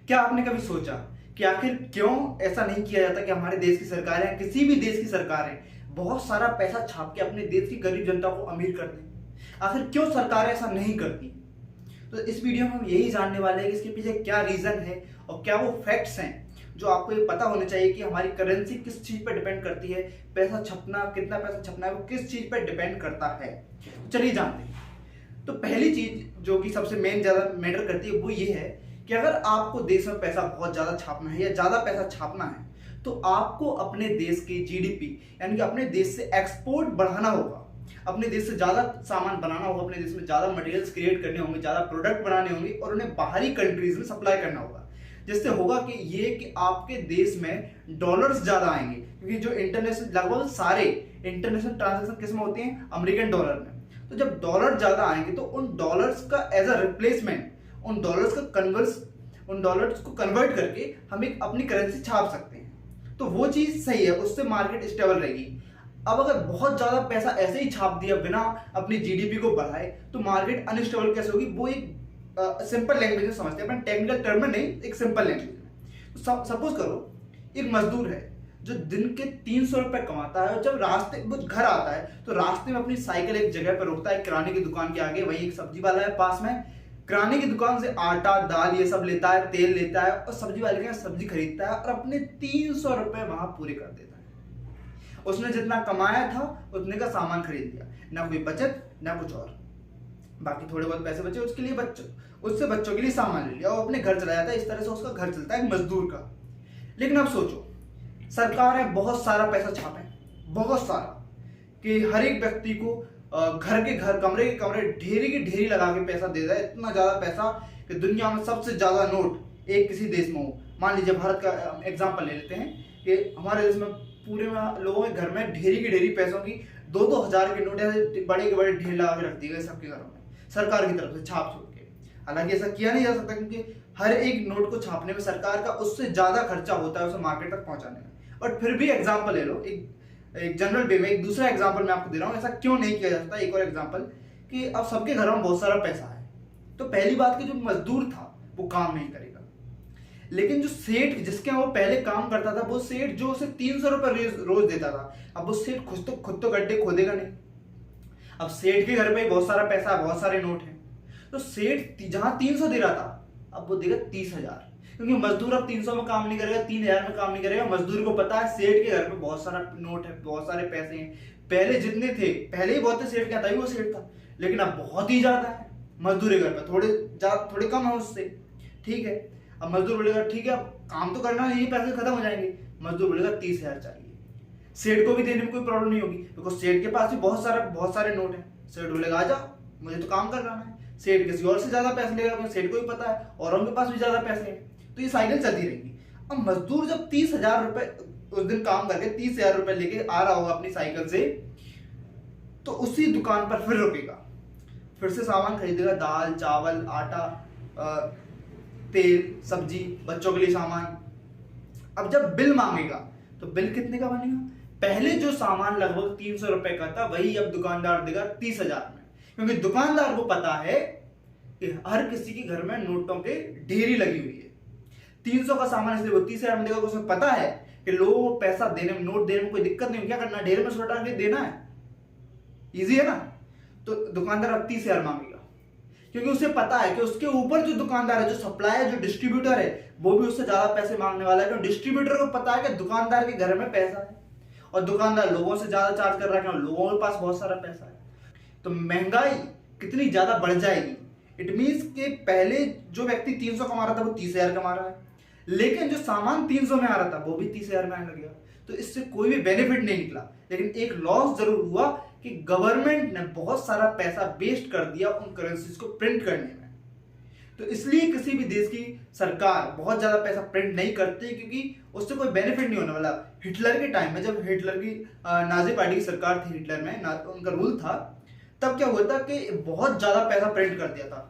क्या आपने कभी सोचा कि आखिर क्यों ऐसा नहीं किया जाता कि हमारे देश की सरकारें, किसी भी देश की सरकारें बहुत सारा पैसा छाप के अपने देश की गरीब जनता को अमीर कर दें? आखिर क्यों सरकारें ऐसा नहीं करती? तो इस वीडियो में हम यही जानने वाले हैं कि इसके पीछे क्या रीजन है और क्या वो फैक्ट्स हैं जो आपको ये पता होने चाहिए कि हमारी करेंसी किस चीज पर डिपेंड करती है, पैसा छपना, कितना पैसा छपना है वो किस चीज पर डिपेंड करता है। चलिए जानते हैं। तो पहली चीज जो कि सबसे मेन ज्यादा मैटर करती है वो ये है कि अगर आपको देश में पैसा बहुत ज्यादा छापना है या ज्यादा पैसा छापना है तो आपको अपने देश की जीडीपी यानी कि अपने देश से एक्सपोर्ट बढ़ाना होगा, अपने देश से ज्यादा सामान बनाना होगा, अपने देश में ज्यादा मटेरियल्स क्रिएट करने होंगे, ज्यादा प्रोडक्ट बनाने होंगे और उन्हें बाहरी कंट्रीज में सप्लाई करना होगा, जिससे होगा कि आपके देश में डॉलर्स ज्यादा आएंगे, क्योंकि जो इंटरनेशनल लगभग सारे इंटरनेशनल ट्रांजैक्शन किस में होते हैं? अमेरिकन डॉलर में। तो जब डॉलर ज्यादा आएंगे तो उन डॉलर्स का एज अ रिप्लेसमेंट उन डॉलर्स को कन्वर्ट करके हम एक अपनी करेंसी छाप सकते हैं। तो वो चीज सही है, उससे मार्केट स्टेबल रहेगी। अब अगर बहुत ज्यादा पैसा ऐसे ही छाप दिया बिना अपनी जीडीपी को बढ़ाए तो मार्केट अनस्टेबल कैसे होगी? वो एक सिंपल लैंग्वेज में समझते हैं, अपन टेक्निकल टर्म में नहीं, एक सिंपल लैंग्वेज में। तो सपोज करो एक मजदूर है जो दिन के 300 रुपए कमाता है और जब रास्ते वो घर आता है तो रास्ते में अपनी साइकिल एक जगह पर रोकता है, किराने की दुकान के आगे। वहीं एक सब्जी वाला है पास में, किराने की दुकान से आटा दाल ये सब लेता है, तेल लेता है और सब्जी वाले के यहाँ सब्जी खरीदता है और अपने 300 रुपए वहां पूरे कर देता है। उसने जितना कमाया था उतने का सामान खरीद लिया, ना कोई बचत ना कुछ और। बाकी थोड़े बहुत पैसे बचे उसके लिए उससे बच्चों के लिए सामान ले लिया और अपने घर चला जाता है। इस तरह से उसका घर चलता है, एक मजदूर का। लेकिन अब सोचो, सरकारें बहुत सारा पैसा छापें, बहुत सारा, कि हर एक व्यक्ति को घर के घर, कमरे के कमरे, ढेरी की ढेरी लगा के पैसा दे रहा है। इतना ज्यादा पैसा कि दुनिया में सबसे ज्यादा नोट एक किसी देश में हो। मान लीजिए भारत का एग्जांपल ले लेते हैं कि हमारे देश में पूरे में लोगों के घर में ढेरी की ढेरी पैसों की 2-2 हजार के नोट ऐसे बड़े के बड़े ढेर लगा के रख दिए गए सबके घरों में, सरकार की तरफ से छाप छूट के। हालांकि ऐसा किया नहीं जा सकता क्योंकि हर एक नोट को छापने में सरकार का उससे ज्यादा खर्चा होता है उसे मार्केट तक पहुंचाने में। बट फिर भी एग्जाम्पल ले लो, एक जनरल वे में एक दूसरा एग्जांपल मैं आपको दे रहा हूं, ऐसा क्यों नहीं किया जाता। एक और एग्जांपल कि अब सबके घरों में बहुत सारा पैसा है तो पहली बात कि जो मजदूर था वो काम नहीं करेगा, लेकिन जो सेठ जिसके यहाँ वो पहले काम करता था, वो सेठ जो उसे 300 रुपए रोज देता था, अब वो सेठ खुद तो गड्ढे खोदेगा नहीं। अब सेठ के घर पे बहुत सारा पैसा, बहुत सारे नोट हैं, तो सेठ जहां 300 दे रहा था अब वो देगा 30,000, क्योंकि मजदूर अब 300 में काम नहीं करेगा, 3,000 में काम नहीं करेगा। मजदूर को पता है सेठ के घर में बहुत सारा नोट है, बहुत सारे पैसे हैं। पहले जितने थे, पहले ही बहुत सेठ क्या था, वो सेठ था, लेकिन अब बहुत ही ज्यादा है मजदूर के घर पे, थोड़े कम है उससे। ठीक है, अब मजदूर बोलेगा ठीक है अब काम तो करना है, यही पैसे खत्म हो जाएंगे। मजदूर बोलेगा 30,000 चाहिए। सेठ को भी देने में कोई प्रॉब्लम नहीं होगी बिकॉज सेठ के पास भी बहुत सारे नोट है। सेठ बोलेगा आ जाओ, मुझे तो काम करना है। सेठ किसी और से ज्यादा पैसे लेगा, सेठ को भी पता है और उनके पास भी ज्यादा पैसे हैं, तो ये साइकिल चलती रहेगी। अब मजदूर जब 30,000 रुपए उस दिन काम करके 30,000 रुपए लेके आ रहा होगा अपनी साइकिल से, तो उसी दुकान पर फिर रुकेगा, फिर से सामान खरीदेगा, दाल चावल आटा तेल सब्जी, बच्चों के लिए सामान। अब जब बिल मांगेगा तो बिल कितने का बनेगा? पहले जो सामान लगभग 300 रुपए का था वही अब दुकानदार देगा 30,000 में, क्योंकि दुकानदार को पता है कि हर किसी के घर में नोटों के ढेरी लगी हुई है। 300 का सामान इसलिए वो 30,000 में देगा, उसमें पता है कि लोगों को पैसा देने में, नोट देने में कोई दिक्कत नहीं, क्या करना, ढेर में छोटा के देना है, इजी है ना। तो दुकानदार अब 30,000 मांगेगा, क्योंकि उसे पता है कि उसके ऊपर जो दुकानदार है, जो सप्लायर, जो डिस्ट्रीब्यूटर है, वो भी उससे ज्यादा पैसे मांगने वाला है, क्योंकि डिस्ट्रीब्यूटर को पता है कि दुकानदार के घर में पैसा है और दुकानदार लोगों से ज्यादा चार्ज कर रहा है, क्योंकि लोगों के पास बहुत सारा पैसा है। तो महंगाई कितनी ज्यादा बढ़ जाएगी। इट मीन्स कि पहले जो व्यक्ति 300 कमा रहा था वो 30,000 कमा रहा है, लेकिन जो सामान 300 में आ रहा था वो भी 30,000 में आने लग गया। तो इससे कोई भी बेनिफिट नहीं निकला, लेकिन एक लॉस जरूर हुआ कि गवर्नमेंट ने बहुत सारा पैसा वेस्ट कर दिया उन करेंसीज को प्रिंट करने में। तो इसलिए किसी भी देश की सरकार बहुत ज्यादा पैसा प्रिंट नहीं करती, क्योंकि उससे कोई बेनिफिट नहीं होने वाला। हिटलर के टाइम में, जब हिटलर की नाजी पार्टी की सरकार थी, हिटलर में उनका रूल था, तब क्या हुआ था कि बहुत ज्यादा पैसा प्रिंट कर दिया था।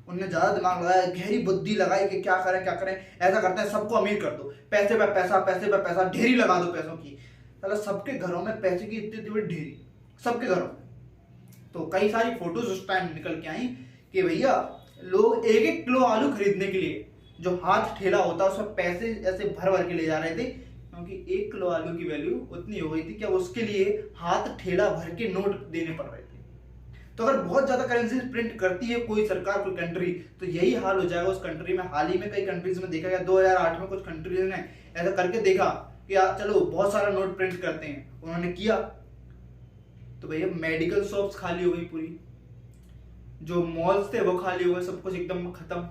उन्होंने ज्यादा दिमाग लगाया, गहरी बुद्धि लगाई कि क्या करें, ऐसा करते हैं सबको अमीर कर दो, पैसे पे पैसा, ढेरी लगा दो पैसों की। मतलब सबके घरों में पैसे की इतनी बड़ी ढेरी, सबके घरों में। तो कई सारी फोटोज उस टाइम निकल के आई कि भैया लोग 1-1 किलो आलू खरीदने के लिए जो हाथ ठेला होता है उसमें पैसे ऐसे भर भर के ले जा रहे थे, क्योंकि 1 किलो आलू की वैल्यू उतनी हो गई थी कि उसके लिए हाथ ठेला भर के नोट देने पड़ रहे थे। तो अगर बहुत ज्यादा करेंसी प्रिंट करती है कोई सरकार, कोई कंट्री, तो यही हाल हो जाएगा उस कंट्री में। हाल ही में कई कंट्रीज में देखा गया, 2008 में कुछ कंट्रीज ने ऐसा करके देखा कि चलो बहुत सारा नोट प्रिंट करते हैं, उन्होंने किया तो भैया मेडिकल शॉप्स खाली हो गई पूरी, जो मॉल्स थे वो खाली हो गए, सब कुछ एकदम खत्म।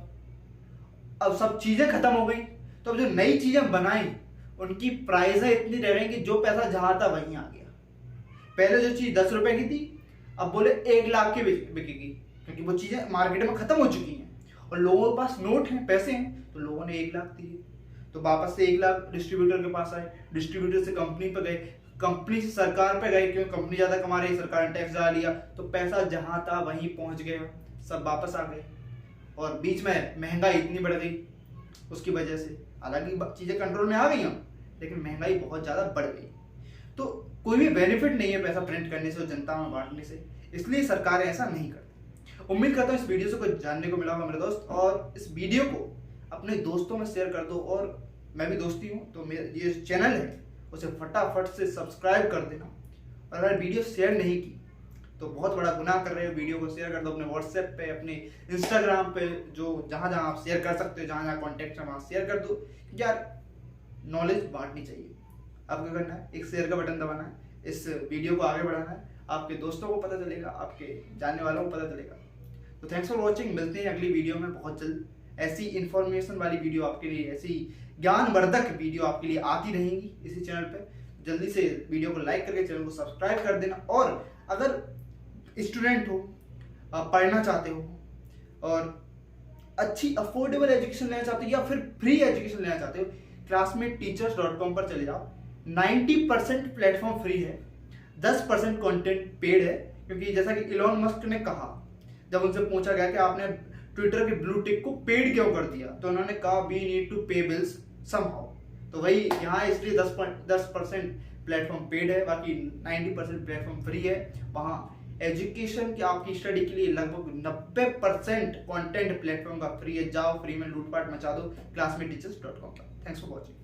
अब सब चीजें खत्म हो गई, तो अब जो नई चीजें बनाई उनकी प्राइसें इतनी रह गई कि जो पैसा जहां था वहीं आ गया। पहले जो चीज 10 रुपए की थी अब बोले 1 लाख की बिकेगी, क्योंकि वो चीजें मार्केट में खत्म हो चुकी हैं और लोगों के पास नोट हैं, पैसे हैं, तो लोगों ने 1 लाख दिए, तो वापस से 1 लाख डिस्ट्रीब्यूटर के पास आए, डिस्ट्रीब्यूटर से कंपनी पे गए, कंपनी से सरकार पे गए, क्योंकि कंपनी ज्यादा कमा रही है, सरकार ने टैक्स ज्यादा लिया, तो पैसा जहां था वहीं पहुंच गया, सब वापस आ गए। और बीच में महंगाई इतनी बढ़ गई उसकी वजह से, हालांकि चीजें कंट्रोल में आ गई हैं, लेकिन महंगाई बहुत ज्यादा बढ़ गई। तो कोई भी बेनिफिट नहीं है पैसा प्रिंट करने से और जनता में बांटने से, इसलिए सरकारें ऐसा नहीं करती। उम्मीद करता हूँ इस वीडियो से कुछ जानने को मिला होगा मेरे दोस्त, और इस वीडियो को अपने दोस्तों में शेयर कर दो। और मैं भी दोस्ती हूँ, तो मेरा ये चैनल है उसे फटाफट से सब्सक्राइब कर देना। और अगर वीडियो शेयर नहीं की तो बहुत बड़ा गुनाह कर रहे हो, वीडियो को शेयर कर दो अपने व्हाट्सएप पे, अपने इंस्टाग्राम पे, जो जहाँ जहाँ आप शेयर कर सकते हो, जहाँ जहाँ कॉन्टेक्ट है वहाँ शेयर कर दो। यार नॉलेज बांटनी चाहिए। अब क्या करना है, एक शेयर का बटन दबाना है, इस वीडियो को आगे बढ़ाना है, आपके दोस्तों को पता चलेगा, आपके जानने वालों को पता चलेगा। तो थैंक्स फॉर वॉचिंग, मिलते हैं अगली वीडियो में बहुत जल्द। ऐसी इंफॉर्मेशन वाली वीडियो आपके लिए, ऐसी ज्ञानवर्धक वीडियो आपके लिए आती रहेंगी इसी चैनल पे। जल्दी से वीडियो को लाइक करके चैनल को सब्सक्राइब कर देना। और अगर स्टूडेंट हो, पढ़ना चाहते हो और अच्छी अफोर्डेबल एजुकेशन लेना चाहते हो या फिर फ्री एजुकेशन लेना चाहते हो, classmateteachers.com पर चले जाओ। 90% प्लेटफॉर्म फ्री है, 10% कंटेंट पेड है, क्योंकि जैसा कि इलॉन मस्क ने कहा, जब उनसे पूछा गया कि आपने ट्विटर के ब्लू टिक को पेड क्यों कर दिया, तो उन्होंने कहा we need to pay bills somehow. तो वही यहाँ इसलिए 10% प्लेटफॉर्म पेड है, बाकी 90% प्लेटफॉर्म फ्री है। वहाँ एजुकेशन की आपकी स्टडी के लिए लगभग 90% कंटेंट प्लेटफॉर्म का फ्री है। जाओ फ्री में लूटपाट मचा दो classmateteachers.com पर। Thanks for watching.